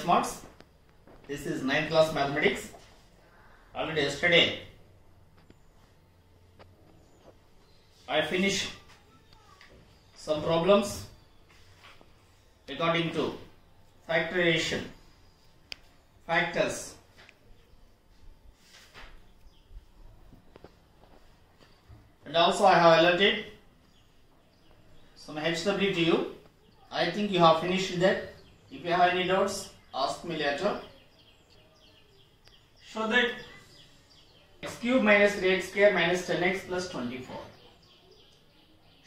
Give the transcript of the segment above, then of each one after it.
marks. This is 9th class mathematics. Already yesterday I finished some problems regarding to factorization, factors, and also I have allotted some HW to you. I think you have finished that. If you have any doubts, ask me later. Show that x cube minus 3x square minus 10x plus 24.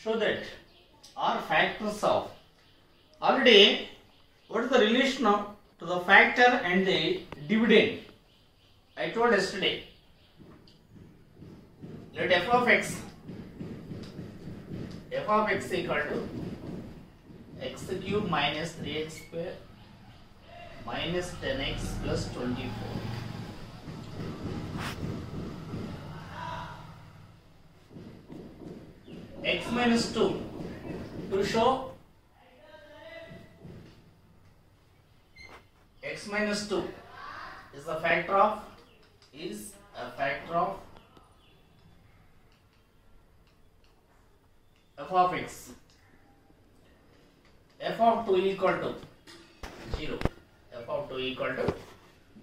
Show that are factors of. Already, what is the relation to the factor and the dividend? I told yesterday. Let f of x equal to x cube minus 3x square minus 10x plus 24. X minus 2 to show x minus 2 is a factor of f of x. F of 2 equal to 0. F of 2 equal to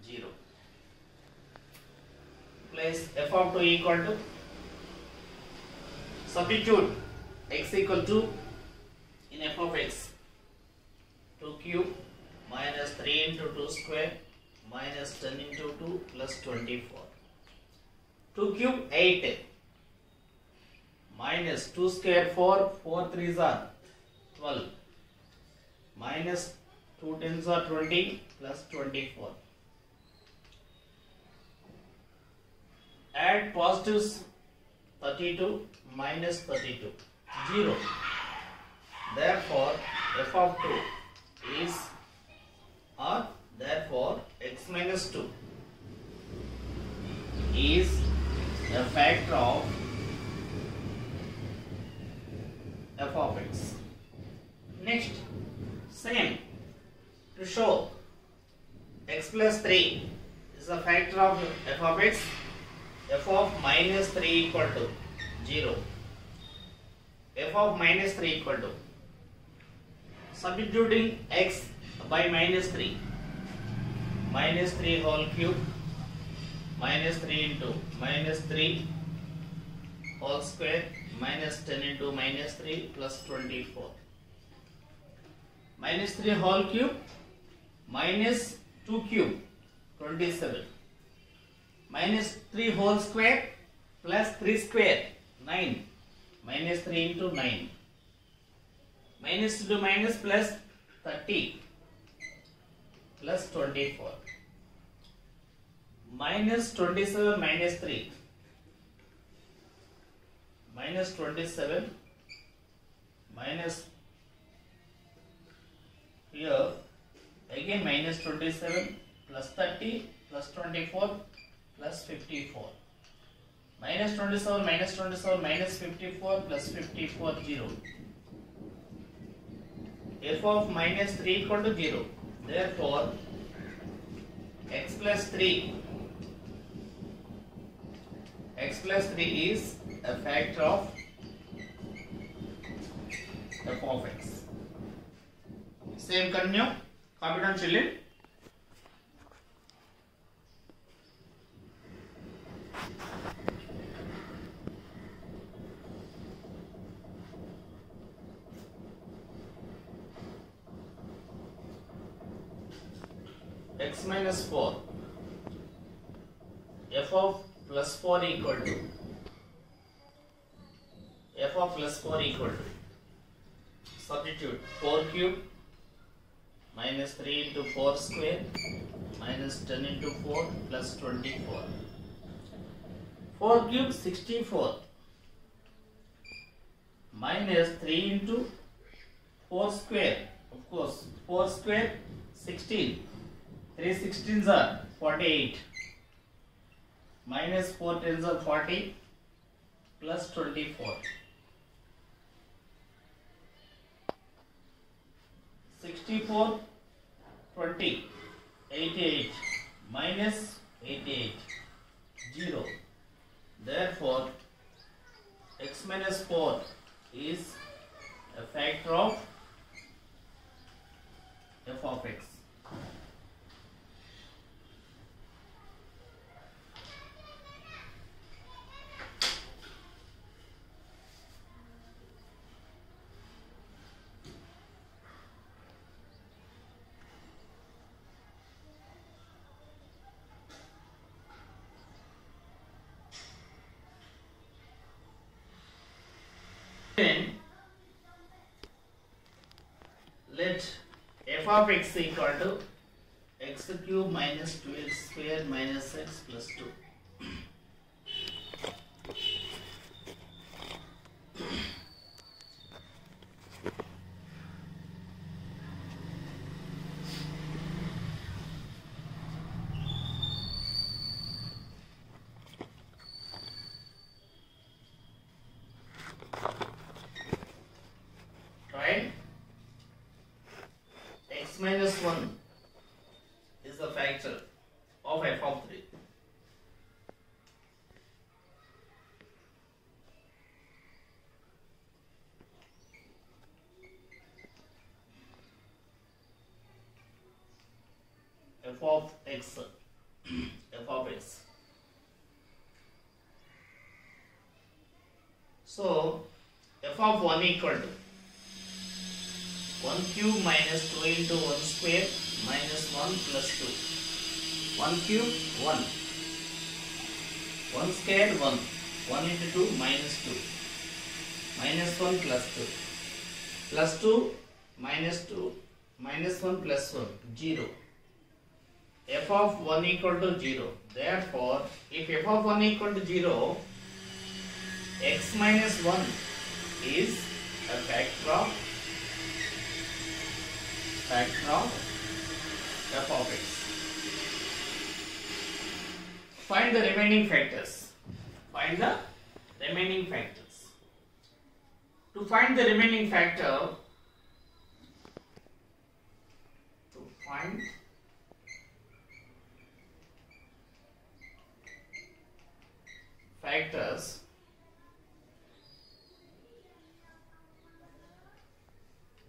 0. Place f of 2 equal to, substitute x equal to in f of x, 2 cube minus 3 into 2 square minus 10 into 2 plus 24. 2 cube 8 minus 2 square 4, 4 3s are 12 minus 2 10s are 20 plus 24. Add positives, 32 minus 32, 0. Therefore, f of 2 is, or therefore x minus 2 is a factor of f of x. Next, same, to show x plus 3 is a factor of f of x, f of minus 3 equal to 0. F of minus 3 equal to, substituting x by minus 3, minus 3 whole cube minus 3 into minus 3 whole square minus 10 into minus 3 plus 24. Minus 3 whole cube minus 2 cube 27 minus 3 whole square plus 3 square 9 minus 3 into 9 minus into minus plus 30 plus 24 minus 27 minus 3 minus 27 minus here again minus 27 plus 30 plus 24 plus 54 minus 27 minus 27 minus 54 plus 54 0. F of minus 3 equal to 0. Therefore, x plus 3 is a factor of f of x. Same continue. Copy down children. X minus 4, f of plus 4 equal to, f of plus 4 equal to, substitute 4 cube minus 3 into 4 square minus 10 into 4 plus 24. 4 cube 64 minus 3 into 4 square, of course 4 square 16, 3 16s are 48 minus 4 10s are 40 plus 24. 64 20 88 minus 88 0. Therefore x minus 4 is a factor of f of x. Then let f of x equal to x cube minus 2x square minus x plus 2. Right? X minus 1 is the factor of f of 3. F of x, f of x. So f of 1 equal to 1 cube minus 2 into 1 square minus 1 plus 2. 1 cube 1. 1 square 1. 1 into 2 minus 2. Minus 1 plus 2. Plus 2 minus 2 minus 1 plus 1 0. F of 1 equal to 0. Therefore, if f of 1 equal to 0, x minus 1 is a factor of f of x. Find the remaining factors. Find the remaining factors. To find the remaining factor, factors,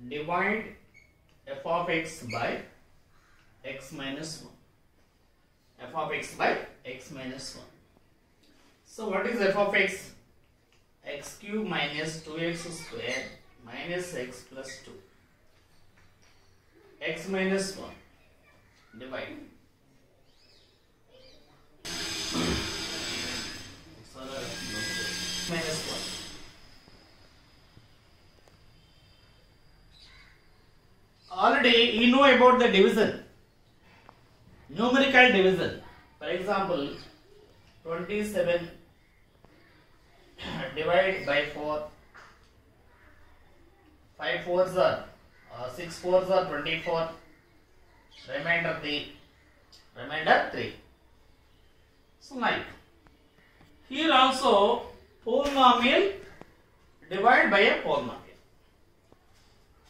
divide f of x by x minus 1. F of x by x minus 1. So what is f of x? X cube minus 2x square minus x plus 2. X minus 1 divide. Minus 1. Already you know about the division, numerical division. For example, 27 divided by 4, 5 fours are 6 fours are 24, remainder 3. So like here also polynomial divided by a polynomial.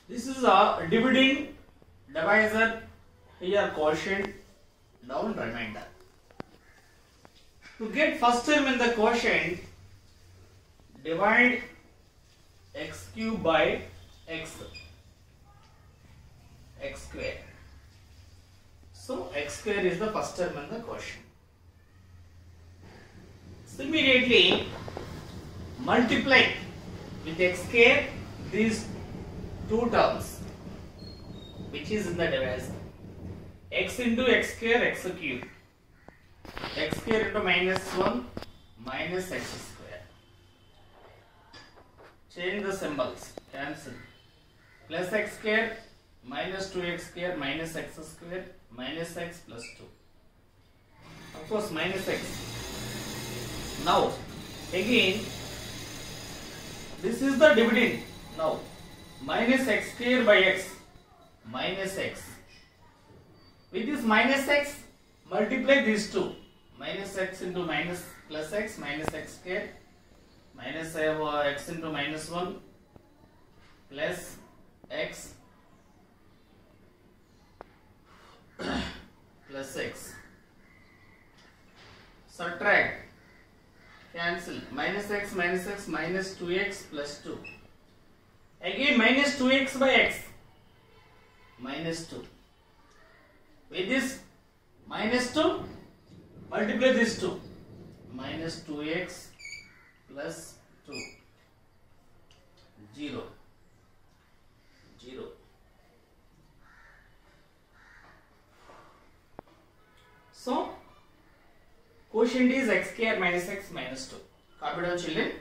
This is a dividend, divisor, here quotient, down remainder. To get first term in the quotient, divide x cube by x square. So x square is the first term in the quotient. So immediately multiply with x square these two terms which is in the divisor. X into x square x cube. X square into minus 1 minus x square. Change the symbols. Cancel. Plus x square minus 2x square minus x square minus x plus 2. Of course minus x. Now again this is the dividend. Now minus x square by x minus x. With this minus x multiply these two. Minus x into minus plus x minus x square minus x into minus 1 plus x plus x. Subtract, cancel, minus x minus 2x plus 2. Again minus 2x by x, minus 2. With this minus 2, multiply this 2. Minus 2x plus 2. 0. 0. So, quotient is x square minus x minus 2. Copy down, children.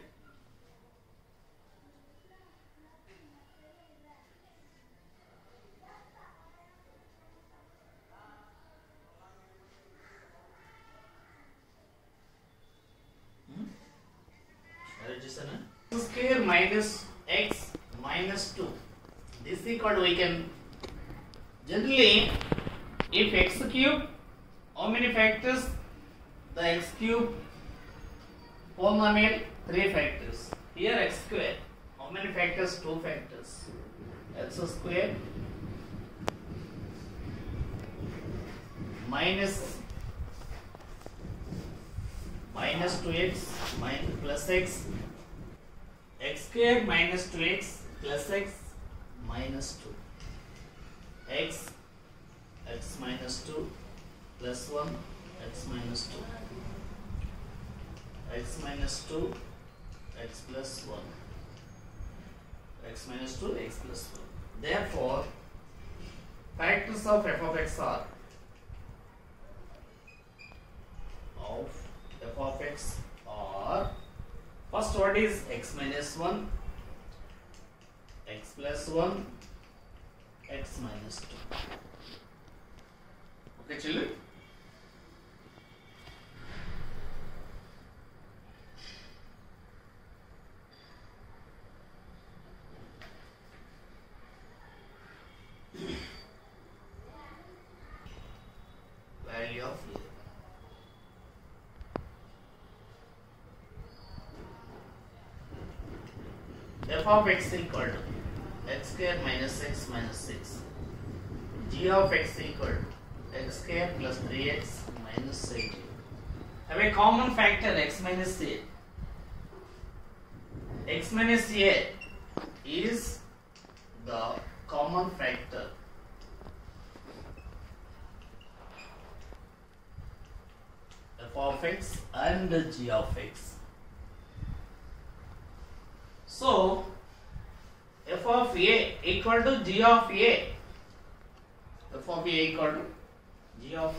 X square minus x minus 2. This is equal to, we can generally, if x cube, how many factors? The x cube polynomial 3 factors. Here x square, how many factors? 2 factors. X square minus 2x minus plus x, x square minus 2x plus x minus 2, x minus 2 plus 1, x minus 2, x minus 2, x plus 1, x minus 2, x plus 1. Therefore, factors of f of x are first, what is x minus 1, x plus 1, x minus 2. Okay, children? Value of a. F of x equal to x square minus x minus 6. G of x equal to x square plus 3x minus 18. Have a common factor x minus a. X minus a is the common factor. F of x and g of x. So, f of a equal to g of a. F of a equal to g of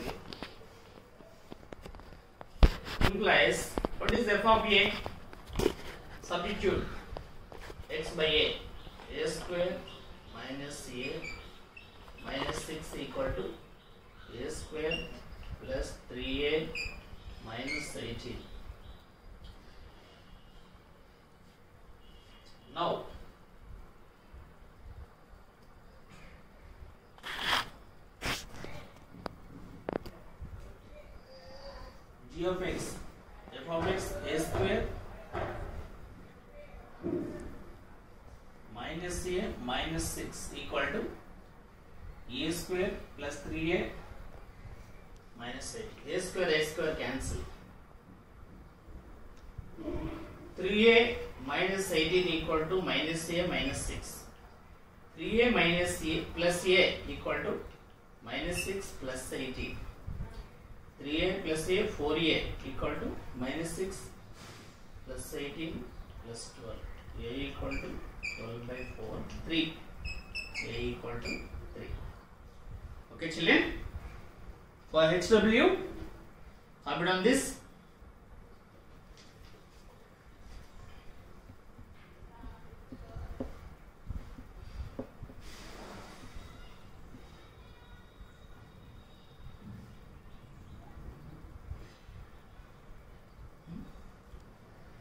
a implies, what is f of a? Substitute x by a square minus a minus 6 equal to a square plus 3a minus 18. Now, g of x, f of x, a square minus a minus 6 equal to a square plus 3a minus 8. A square cancel. 3a minus 18 equal to minus a minus 6. 3a minus a plus a equal to minus 6 plus 18. 3a plus a 4a equal to minus 6 plus 18 plus 12. A equal to 12 by 4, 3. A equal to 3. Okay, children? For HW, copy down this.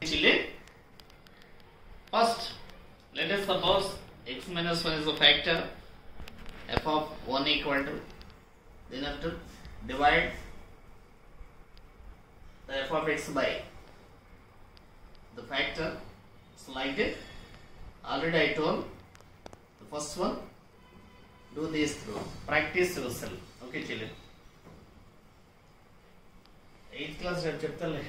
Children, first let us suppose x minus 1 is a factor, f of 1 equal to, then have to divide the f of x by the factor. It's like that. Already I told the first one, do this through, practice yourself. Okay, children. Class రేపు చెప్తాలే.